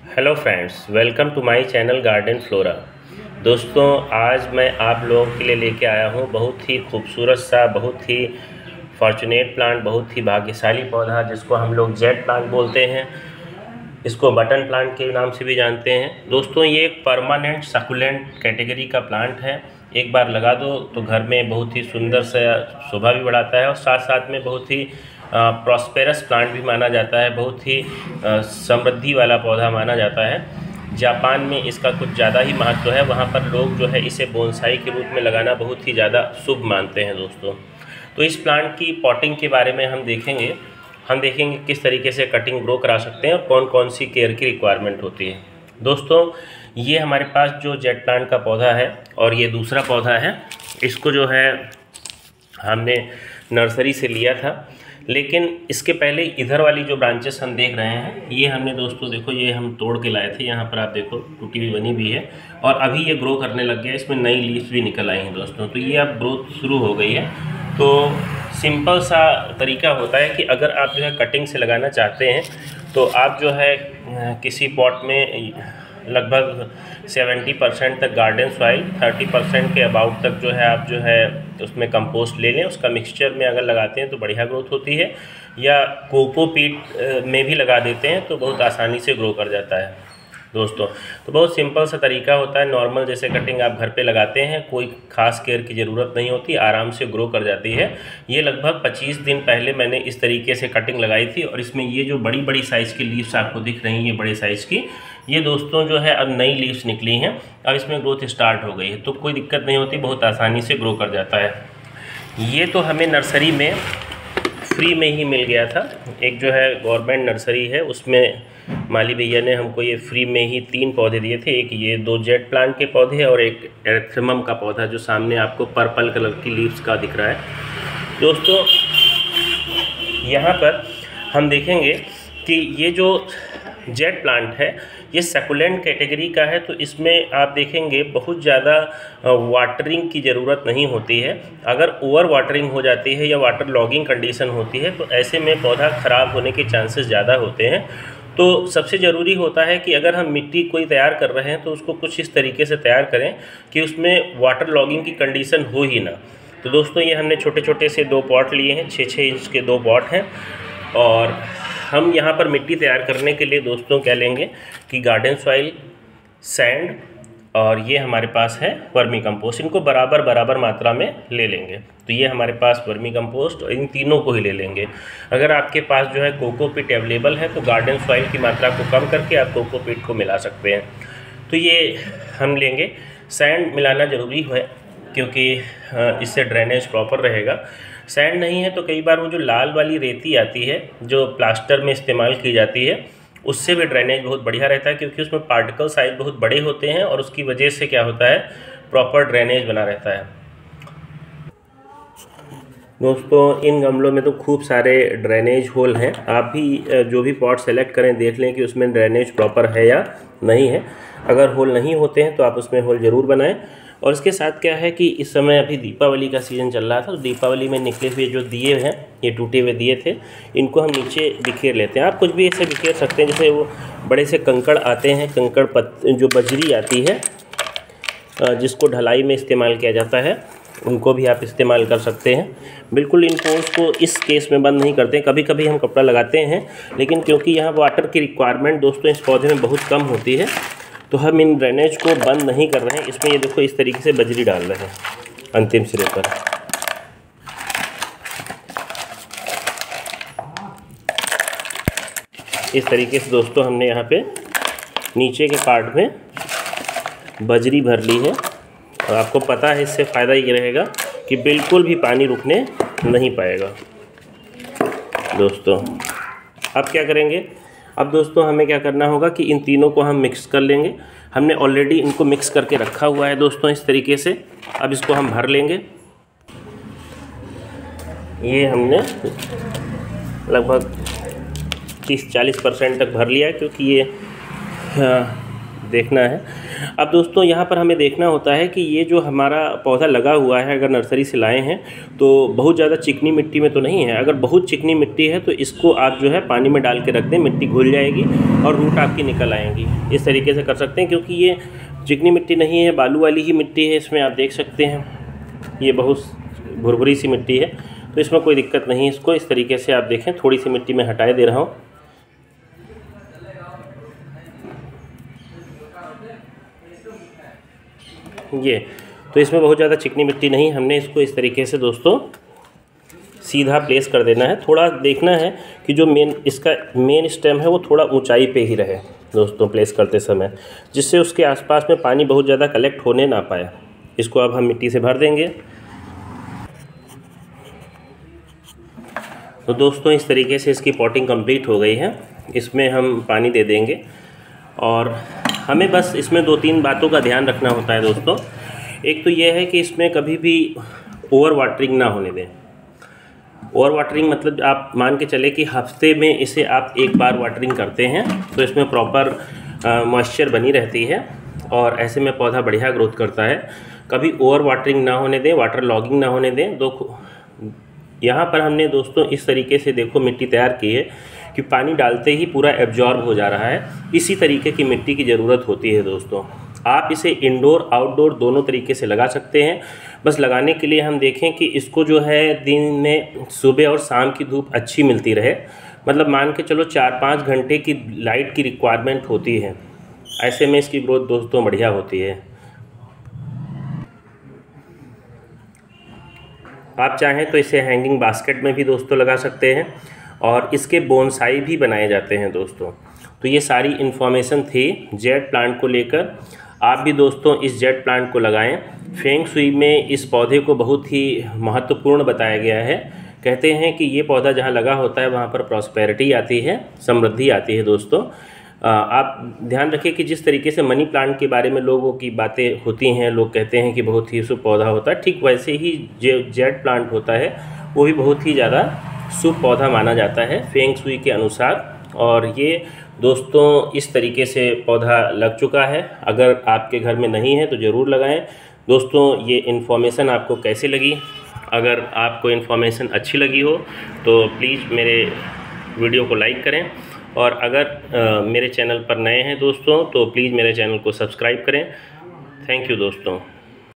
Hello friends, welcome to my channel garden flora. दोस्तों, आज मैं आप लोगों के लिए लेके आया हूँ बहुत ही खूबसूरत सा, बहुत ही फॉर्चुनेट प्लांट, बहुत ही भाग्यशाली पौधा जिसको हम लोग जेट प्लांट बोलते हैं। इसको बटन प्लांट के नाम से भी जानते हैं। दोस्तों, ये एक परमानेंट सकुलेंट कैटेगरी का प्लांट है। एक बार लगा दो तो घर में बहुत ही सुंदर सा शोभा भी बढ़ाता है और साथ साथ में बहुत ही प्रॉस्पेरस प्लांट भी माना जाता है, बहुत ही समृद्धि वाला पौधा माना जाता है। जापान में इसका कुछ ज़्यादा ही महत्व है। वहाँ पर लोग जो है इसे बोनसाई के रूप में लगाना बहुत ही ज़्यादा शुभ मानते हैं। दोस्तों, तो इस प्लांट की पॉटिंग के बारे में हम देखेंगे किस तरीके से कटिंग ग्रो करा सकते हैं और कौन कौन सी केयर की रिक्वायरमेंट होती है। दोस्तों, ये हमारे पास जो जेट प्लांट का पौधा है और ये दूसरा पौधा है, इसको जो है हमने नर्सरी से लिया था। लेकिन इसके पहले इधर वाली जो ब्रांचेस हम देख रहे हैं, ये हमने दोस्तों देखो, ये हम तोड़ के लाए थे। यहाँ पर आप देखो टूटी हुई बनी भी है और अभी ये ग्रो करने लग गया, इसमें नई लीव्स भी निकल आई हैं दोस्तों। तो ये अब ग्रोथ शुरू हो गई है। तो सिंपल सा तरीका होता है कि अगर आप जो है कटिंग से लगाना चाहते हैं तो आप जो है किसी पॉट में लगभग 70% तक गार्डन सॉइल, 30% के अबाउट तक जो है आप जो है उसमें कंपोस्ट ले लें। उसका मिक्सचर में अगर लगाते हैं तो बढ़िया ग्रोथ होती है, या कोकोपीट में भी लगा देते हैं तो बहुत आसानी से ग्रो कर जाता है। दोस्तों, तो बहुत सिंपल सा तरीका होता है। नॉर्मल जैसे कटिंग आप घर पे लगाते हैं, कोई खास केयर की ज़रूरत नहीं होती, आराम से ग्रो कर जाती है। ये लगभग 25 दिन पहले मैंने इस तरीके से कटिंग लगाई थी और इसमें ये जो बड़ी बड़ी साइज़ की लीव्स आपको दिख रही हैं, ये बड़े साइज़ की, ये दोस्तों जो है अब नई लीव्स निकली हैं, अब इसमें ग्रोथ स्टार्ट हो गई है। तो कोई दिक्कत नहीं होती, बहुत आसानी से ग्रो कर जाता है। ये तो हमें नर्सरी में फ्री में ही मिल गया था। एक जो है गवर्नमेंट नर्सरी है, उसमें माली भैया ने हमको ये फ्री में ही 3 पौधे दिए थे। एक ये 2 जेट प्लांट के पौधे और एक एरेथ्रियम का पौधा जो सामने आपको पर्पल कलर की लीव्स का दिख रहा है। दोस्तों, यहाँ पर हम देखेंगे कि ये जो जेट प्लांट है ये सकुलेंट कैटेगरी का है। तो इसमें आप देखेंगे बहुत ज़्यादा वाटरिंग की ज़रूरत नहीं होती है। अगर ओवर वाटरिंग हो जाती है या वाटर लॉगिंग कंडीशन होती है तो ऐसे में पौधा ख़राब होने के चांसेस ज़्यादा होते हैं। तो सबसे ज़रूरी होता है कि अगर हम मिट्टी कोई तैयार कर रहे हैं तो उसको कुछ इस तरीके से तैयार करें कि उसमें वाटर लॉगिंग की कंडीशन हो ही ना। तो दोस्तों, ये हमने छोटे छोटे से 2 पॉट लिए हैं, 6-6 इंच के 2 पॉट हैं। और हम यहाँ पर मिट्टी तैयार करने के लिए दोस्तों क्या लेंगे कि गार्डन सॉइल, सैंड और ये हमारे पास है वर्मी कंपोस्ट। इनको बराबर बराबर मात्रा में ले लेंगे। तो ये हमारे पास वर्मी कंपोस्ट और इन तीनों को ही ले लेंगे। अगर आपके पास जो है कोकोपीट अवेलेबल है तो गार्डन सॉइल की मात्रा को कम करके आप कोकोपीट को मिला सकते हैं। तो ये हम लेंगे। सैंड मिलाना ज़रूरी है क्योंकि इससे ड्रेनेज प्रॉपर रहेगा। सैंड नहीं है तो कई बार वो जो लाल वाली रेती आती है जो प्लास्टर में इस्तेमाल की जाती है, उससे भी ड्रेनेज बहुत बढ़िया रहता है क्योंकि उसमें पार्टिकल साइज बहुत बड़े होते हैं और उसकी वजह से क्या होता है, प्रॉपर ड्रेनेज बना रहता है। दोस्तों, इन गमलों में तो खूब सारे ड्रेनेज होल हैं। आप भी जो भी पॉट सेलेक्ट करें देख लें कि उसमें ड्रेनेज प्रॉपर है या नहीं है। अगर होल नहीं होते हैं तो आप उसमें होल ज़रूर बनाएं। और इसके साथ क्या है कि इस समय अभी दीपावली का सीज़न चल रहा था, तो दीपावली में निकले हुए जो दिए हैं, ये टूटे हुए दिए थे, इनको हम नीचे बिखेर लेते हैं। आप कुछ भी ऐसे बिखेर सकते हैं, जैसे वो बड़े से कंकड़ आते हैं, जो बजरी आती है जिसको ढलाई में इस्तेमाल किया जाता है, उनको भी आप इस्तेमाल कर सकते हैं। बिल्कुल इन पोर्स को इस केस में बंद नहीं करते। कभी कभी हम कपड़ा लगाते हैं, लेकिन क्योंकि यहाँ वाटर की रिक्वायरमेंट दोस्तों इस पौधे में बहुत कम होती है तो हम इन ड्रेनेज को बंद नहीं कर रहे हैं। इसमें ये देखो इस तरीके से बजरी डाल रहे हैं अंतिम सिरे पर। इस तरीके से दोस्तों हमने यहाँ पे नीचे के पार्ट में बजरी भर ली है। और आपको पता है इससे फ़ायदा ये रहेगा कि बिल्कुल भी पानी रुकने नहीं पाएगा। दोस्तों, अब क्या करेंगे? अब दोस्तों हमें क्या करना होगा कि इन तीनों को हम मिक्स कर लेंगे। हमने ऑलरेडी इनको मिक्स करके रखा हुआ है दोस्तों इस तरीके से। अब इसको हम भर लेंगे। ये हमने लगभग 30-40% तक भर लिया है क्योंकि ये देखना है। अब दोस्तों यहाँ पर हमें देखना होता है कि ये जो हमारा पौधा लगा हुआ है, अगर नर्सरी से लाए हैं तो बहुत ज़्यादा चिकनी मिट्टी में तो नहीं है। अगर बहुत चिकनी मिट्टी है तो इसको आप जो है पानी में डाल के रख दें, मिट्टी घुल जाएगी और रूट आपकी निकल आएंगी। इस तरीके से कर सकते हैं, क्योंकि ये चिकनी मिट्टी नहीं है, बालू वाली ही मिट्टी है। इसमें आप देख सकते हैं ये बहुत भुरभुरी सी मिट्टी है, तो इसमें कोई दिक्कत नहीं है। इसको इस तरीके से आप देखें, थोड़ी सी मिट्टी में हटाए दे रहा हूँ। ये तो इसमें बहुत ज़्यादा चिकनी मिट्टी नहीं, हमने इसको इस तरीके से दोस्तों सीधा प्लेस कर देना है। थोड़ा देखना है कि जो इसका मेन स्टेम है वो थोड़ा ऊंचाई पे ही रहे दोस्तों प्लेस करते समय, जिससे उसके आसपास में पानी बहुत ज़्यादा कलेक्ट होने ना पाए। इसको अब हम मिट्टी से भर देंगे। तो दोस्तों इस तरीके से इसकी पॉटिंग कंप्लीट हो गई है। इसमें हम पानी दे देंगे और हमें बस इसमें 2-3 बातों का ध्यान रखना होता है दोस्तों। एक तो यह है कि इसमें कभी भी ओवर वाटरिंग ना होने दें। ओवर वाटरिंग मतलब आप मान के चले कि हफ्ते में इसे आप एक बार वाटरिंग करते हैं तो इसमें प्रॉपर मॉइस्चर बनी रहती है और ऐसे में पौधा बढ़िया ग्रोथ करता है। कभी ओवर वाटरिंग ना होने दें, वाटर लॉगिंग ना होने दें। यहाँ पर हमने दोस्तों इस तरीके से देखो मिट्टी तैयार की है कि पानी डालते ही पूरा एब्जॉर्ब हो जा रहा है। इसी तरीके की मिट्टी की ज़रूरत होती है दोस्तों। आप इसे इंडोर आउटडोर दोनों तरीके से लगा सकते हैं। बस लगाने के लिए हम देखें कि इसको जो है दिन में सुबह और शाम की धूप अच्छी मिलती रहे। मतलब मान के चलो 4-5 घंटे की लाइट की रिक्वायरमेंट होती है। ऐसे में इसकी ग्रोथ दोस्तों बढ़िया होती है। आप चाहें तो इसे हैंगिंग बास्केट में भी दोस्तों लगा सकते हैं और इसके बोनसाई भी बनाए जाते हैं दोस्तों। तो ये सारी इन्फॉर्मेशन थी जेड प्लांट को लेकर। आप भी दोस्तों इस जेड प्लांट को लगाएं। फेंग शुई में इस पौधे को बहुत ही महत्वपूर्ण बताया गया है। कहते हैं कि ये पौधा जहाँ लगा होता है वहाँ पर प्रॉस्पेरिटी आती है, समृद्धि आती है दोस्तों। आप ध्यान रखिए कि जिस तरीके से मनी प्लांट के बारे में लोगों की बातें होती हैं, लोग कहते हैं कि बहुत ही शुभ पौधा होता है, ठीक वैसे ही जो जेड प्लांट होता है वो भी बहुत ही ज़्यादा शुभ पौधा माना जाता है फेंग शुई के अनुसार। और ये दोस्तों इस तरीके से पौधा लग चुका है। अगर आपके घर में नहीं है तो ज़रूर लगाएं। दोस्तों ये इन्फॉर्मेशन आपको कैसी लगी? अगर आपको इन्फॉर्मेशन अच्छी लगी हो तो प्लीज़ मेरे वीडियो को लाइक करें, और अगर मेरे चैनल पर नए हैं दोस्तों तो प्लीज़ मेरे चैनल को सब्सक्राइब करें। थैंक यू दोस्तों।